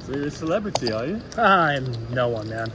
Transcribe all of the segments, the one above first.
So you're a celebrity, are you? I'm no one, man.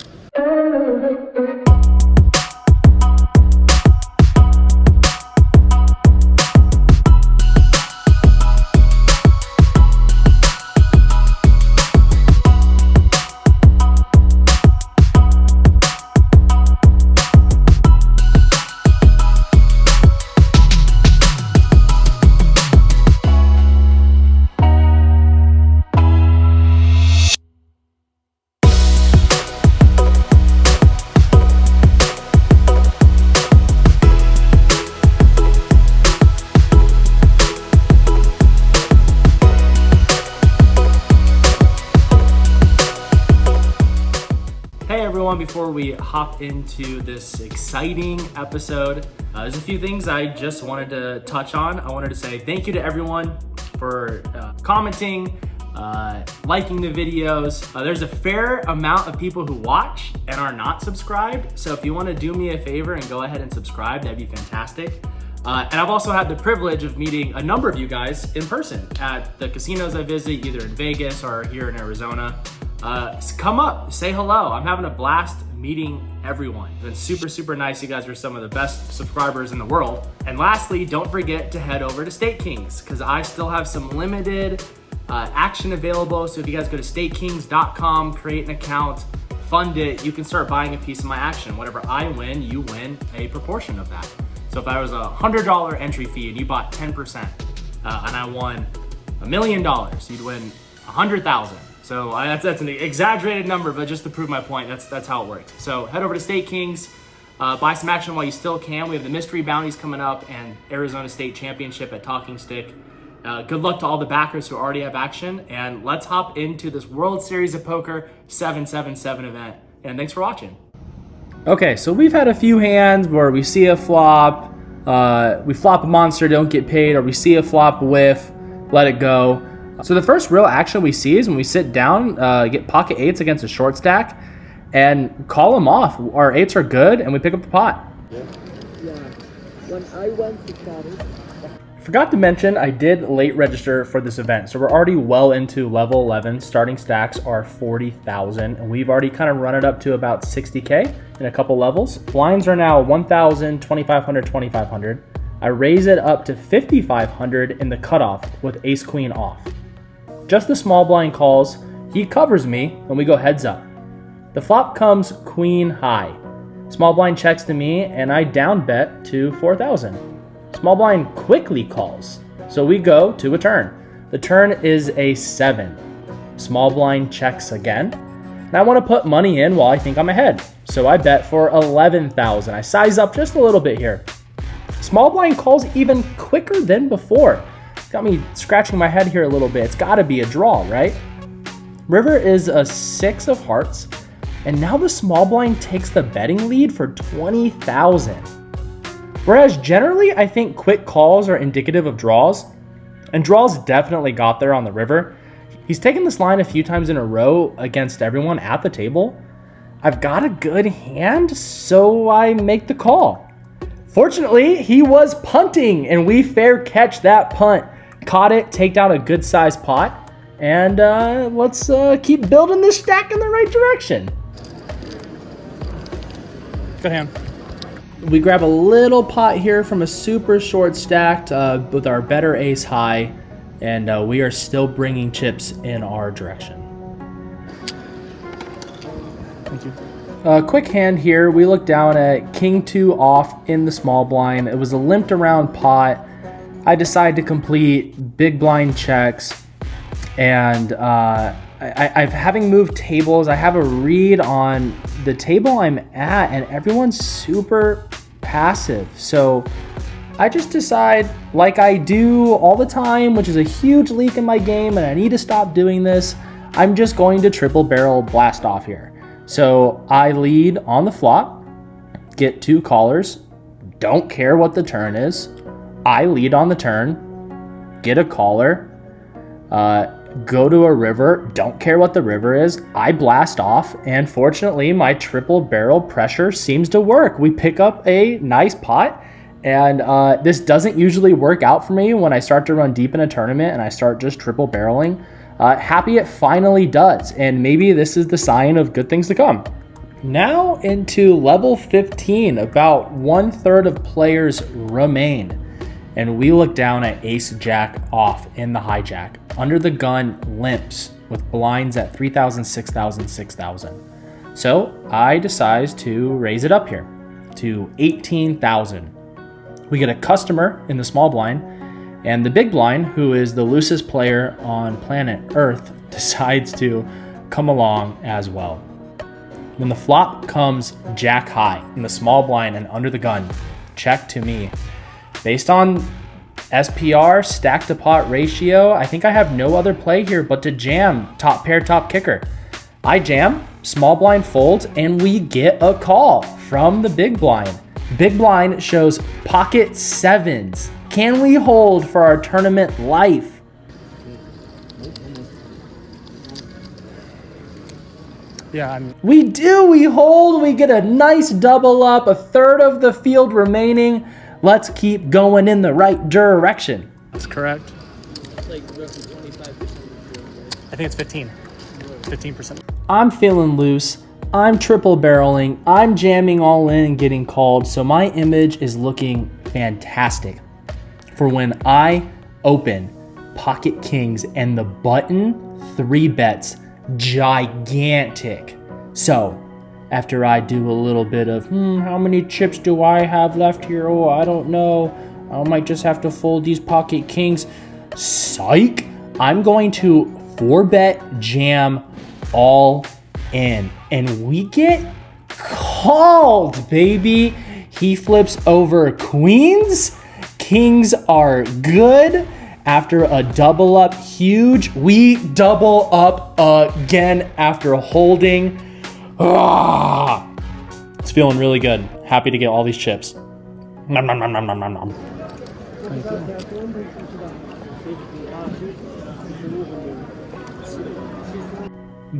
Hey everyone, before we hop into this exciting episode, there's a few things I just wanted to touch on. I wanted to say thank you to everyone for commenting, liking the videos. There's a fair amount of people who watch and are not subscribed. So if you want to do me a favor and go ahead and subscribe, that'd be fantastic. And I've also had the privilege of meeting a number of you guys in person at the casinos I visit, either in Vegas or here in Arizona. Come up, say hello. I'm having a blast meeting everyone. It's been super, super nice. You guys are some of the best subscribers in the world. And lastly, don't forget to head over to State Kings because I still have some limited action available. So if you guys go to statekings.com, create an account, fund it, you can start buying a piece of my action. Whatever I win, you win a proportion of that. So if I was a $100 entry fee and you bought 10% and I won $1 million, you'd win 100,000. So that's an exaggerated number, but just to prove my point, that's how it works. So head over to State Kings, buy some action while you still can. We have the mystery bounties coming up and Arizona State Championship at Talking Stick. Good luck to all the backers who already have action, and let's hop into this World Series of Poker 777 event. And thanks for watching. Okay, so we've had a few hands where we see a flop, we flop a monster, don't get paid, or we see a flop whiff, let it go. So the first real action we see is when we sit down, get pocket eights against a short stack, and call them off. Our eights are good, and we pick up the pot. Yeah. When I went to Paris, Forgot to mention, I did late register for this event, so we're already well into level 11. Starting stacks are 40,000, and we've already kind of run it up to about 60K in a couple levels. Blinds are now 1,000, 2,500, 2,500. I raise it up to 5,500 in the cutoff with ace queen off. Just the small blind calls, he covers me, and we go heads up. The flop comes queen high. Small blind checks to me, and I down bet to 4,000. Small blind quickly calls, so we go to a turn. The turn is a 7. Small blind checks again, and I want to put money in while I think I'm ahead. So I bet for 11,000. I size up just a little bit here. Small blind calls even quicker than before. Got me scratching my head here a little bit. It's got to be a draw, right? River is a 6 of hearts, and now the small blind takes the betting lead for 20,000. Whereas generally, I think quick calls are indicative of draws, and draws definitely got there on the river. He's taken this line a few times in a row against everyone at the table. I've got a good hand, so I make the call. Fortunately, he was punting, and we fair catch that punt. Caught it, take down a good sized pot, and let's keep building this stack in the right direction. Good hand. We grab a little pot here from a super short stacked with our better ace high, and we are still bringing chips in our direction. Thank you. Quick hand here. We look down at king 2 off in the small blind. It was a limped around pot. I decide to complete big blind checks, and I've having moved tables. I have a read on the table I'm at, and everyone's super passive. So I just decide, like I do all the time, which is a huge leak in my game, and I need to stop doing this. I'm just going to triple barrel blast off here. So I lead on the flop, get 2 callers, don't care what the turn is. I lead on the turn, get a caller, go to a river, don't care what the river is, I blast off, and fortunately my triple barrel pressure seems to work. We pick up a nice pot, and this doesn't usually work out for me when I start to run deep in a tournament and I start just triple barreling. Happy it finally does, and maybe this is the sign of good things to come. Now into level 15, about 1/3 of players remain. And we look down at ace jack off in the hijack. Under the gun limps with blinds at 3,000, 6,000, 6,000. So I decide to raise it up here to 18,000. We get a customer in the small blind, and the big blind, who is the loosest player on planet Earth, decides to come along as well. When the flop comes jack high in the small blind and under the gun, check to me. Based on SPR, stack to pot ratio, I think I have no other play here but to jam top pair, top kicker. I jam, small blind folds, and we get a call from the big blind. Big blind shows pocket sevens. Can we hold for our tournament life? Yeah, we do, we hold, we get a nice double up, 1/3 of the field remaining. Let's keep going in the right direction. that's correct. It's like roughly 25% of the field, right? I think it's 15%. I'm feeling loose. I'm triple barreling. I'm jamming all in and getting called. So my image is looking fantastic for when I open pocket kings and the button 3 bets gigantic. So after I do a little bit of, how many chips do I have left here? Oh, I don't know. I might just have to fold these pocket kings. Psych. I'm going to 4-bet jam all in. And we get called, baby. He flips over queens. Kings are good. After a double up huge, we double up again after holding. It's feeling really good. Happy to get all these chips. Nom, nom, nom, nom, nom, nom, nom.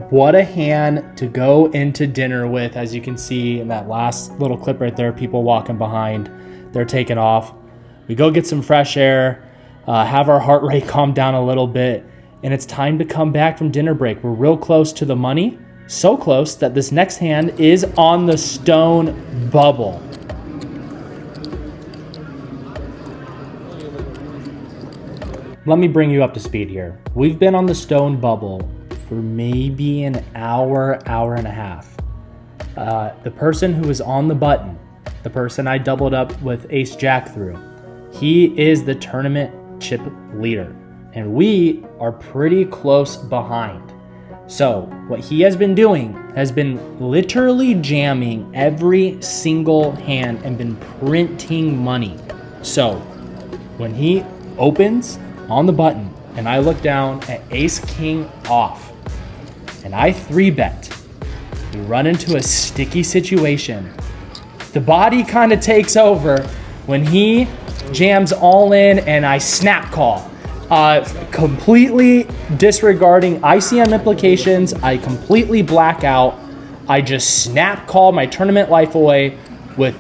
What a hand to go into dinner with. As you can see in that last little clip right there, people walking behind, they're taking off. We go get some fresh air, have our heart rate calm down a little bit, and it's time to come back from dinner break. We're real close to the money, so close that this next hand is on the stone bubble. Let me bring you up to speed here. We've been on the stone bubble for maybe an hour, hour and a half. The person who is on the button, the person I doubled up with ace jack through, he is the tournament chip leader, and we are pretty close behind. So what he has been doing has been literally jamming every single hand and been printing money. So when he opens on the button and I look down at ace king off and I 3-bet, we run into a sticky situation. The body kind of takes over when he jams all in and I snap call. Completely disregarding ICM implications, I completely black out. I just snap call my tournament life away with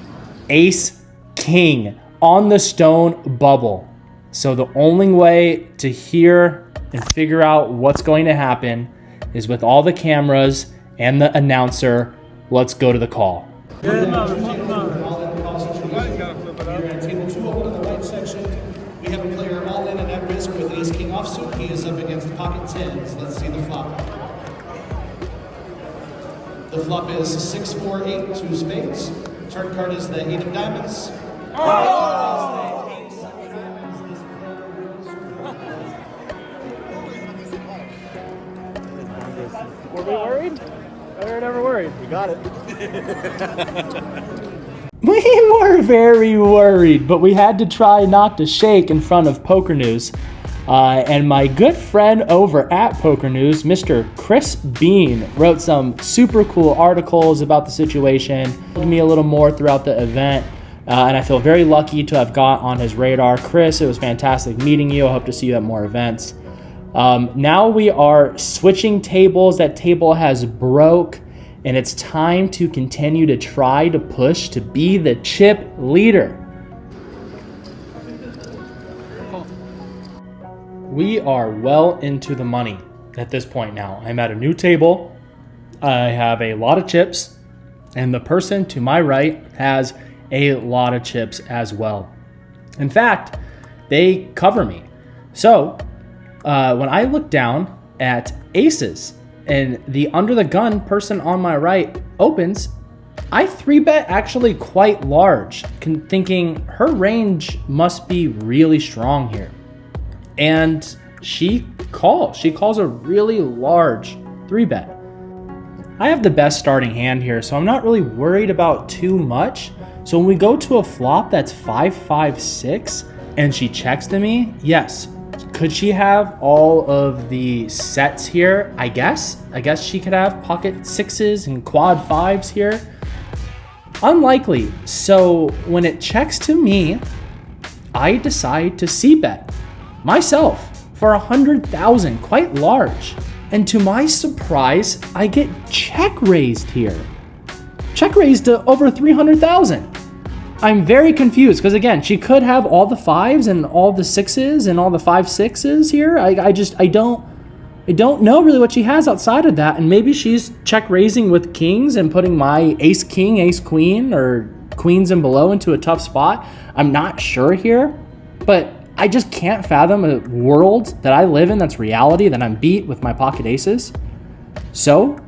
ace king on the stone bubble. So the only way to hear and figure out what's going to happen is with all the cameras and the announcer. Let's go to the call. We have a player all in and at risk with ace king offsuit. He is up against pocket tens. Let's see the flop. The flop is 6-4-8, 2 spades. Turn card is the 8 of diamonds. Were we worried? We were never worried. We got it. We were very worried, but we had to try not to shake in front of Poker News. And my good friend over at Poker News, Mr. Chris Bean, wrote some super cool articles about the situation, told me a little more throughout the event, and I feel very lucky to have got on his radar. Chris, it was fantastic meeting you. I hope to see you at more events. Now we are switching tables. That table has broke, and it's time to continue to try to push to be the chip leader. We are well into the money. at this point now. I'm at a new table. I have a lot of chips, and the person to my right has a lot of chips as well. In fact, they cover me. So when I look down at aces and the under the gun person on my right opens, I 3-bet actually quite large, thinking her range must be really strong here. And she calls a really large 3-bet. I have the best starting hand here, so I'm not really worried about too much. So when we go to a flop that's 5-5-6 and she checks to me, yes. Could she have all of the sets here? I guess she could have pocket sixes and quad fives here. Unlikely. So when it checks to me, I decide to c-bet myself for 100,000, quite large. And to my surprise, I get check raised here. Check raised to over 300,000. I'm very confused because again, she could have all the fives and all the sixes and all the 5-6s here. I don't know really what she has outside of that. And maybe she's check raising with kings and putting my ace king, ace queen, or queens and below into a tough spot. I'm not sure here, but I just can't fathom a world that I live in that's reality, that I'm beat with my pocket aces. So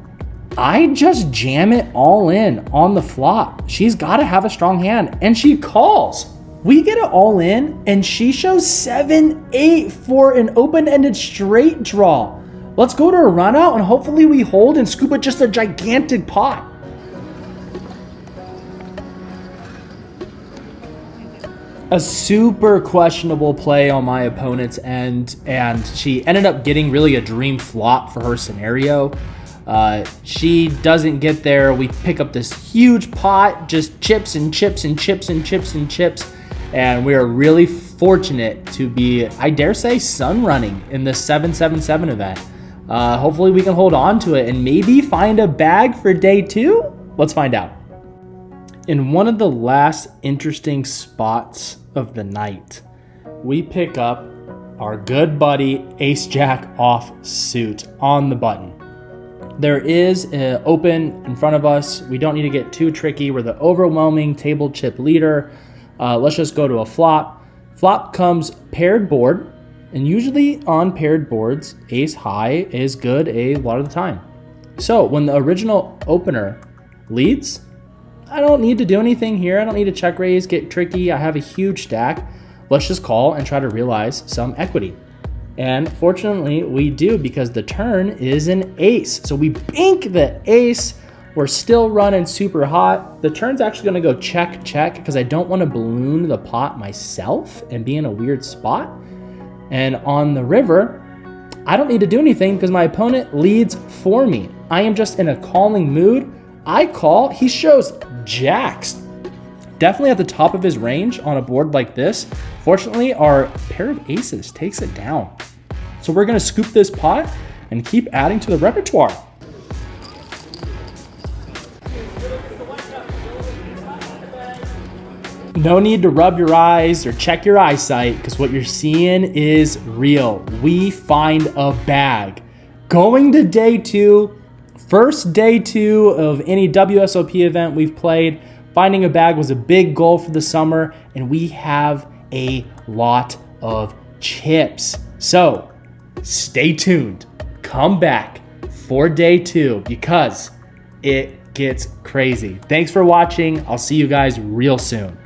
I just jam it all in on the flop. She's got to have a strong hand, and she calls. We get it all in, and she shows 7-8 for an open-ended straight draw. Let's go to a run out, and hopefully we hold and scoop it just a gigantic pot. A super questionable play on my opponent's end, and she ended up getting really a dream flop for her scenario. She doesn't get there. We pick up this huge pot, just chips and chips and chips and chips and chips, and we are really fortunate to be, I dare say, sun running in this 777 event. Hopefully we can hold on to it and maybe find a bag for day 2. Let's find out. In one of the last interesting spots of the night, we pick up our good buddy ace-jack offsuit on the button. There is an open in front of us. We don't need to get too tricky. We're the overwhelming table chip leader. Let's just go to a flop. Flop comes paired board, and usually on paired boards, ace high is good a lot of the time. So when the original opener leads, I don't need to do anything here. I don't need to check raise, get tricky. I have a huge stack. Let's just call and try to realize some equity. And fortunately we do, because the turn is an ace. So we bink the ace. We're still running super hot. The turn's actually gonna go check, check, because I don't wanna balloon the pot myself and be in a weird spot. And on the river, I don't need to do anything because my opponent leads for me. I am just in a calling mood. I call, he shows jacks. Definitely at the top of his range on a board like this. Fortunately, our pair of aces takes it down. So we're gonna scoop this pot and keep adding to the repertoire. No need to rub your eyes or check your eyesight, because what you're seeing is real. We find a bag. Going to day 2, first day 2 of any WSOP event we've played. Finding a bag was a big goal for the summer, and we have a lot of chips. So stay tuned. Come back for day 2 because it gets crazy. Thanks for watching. I'll see you guys real soon.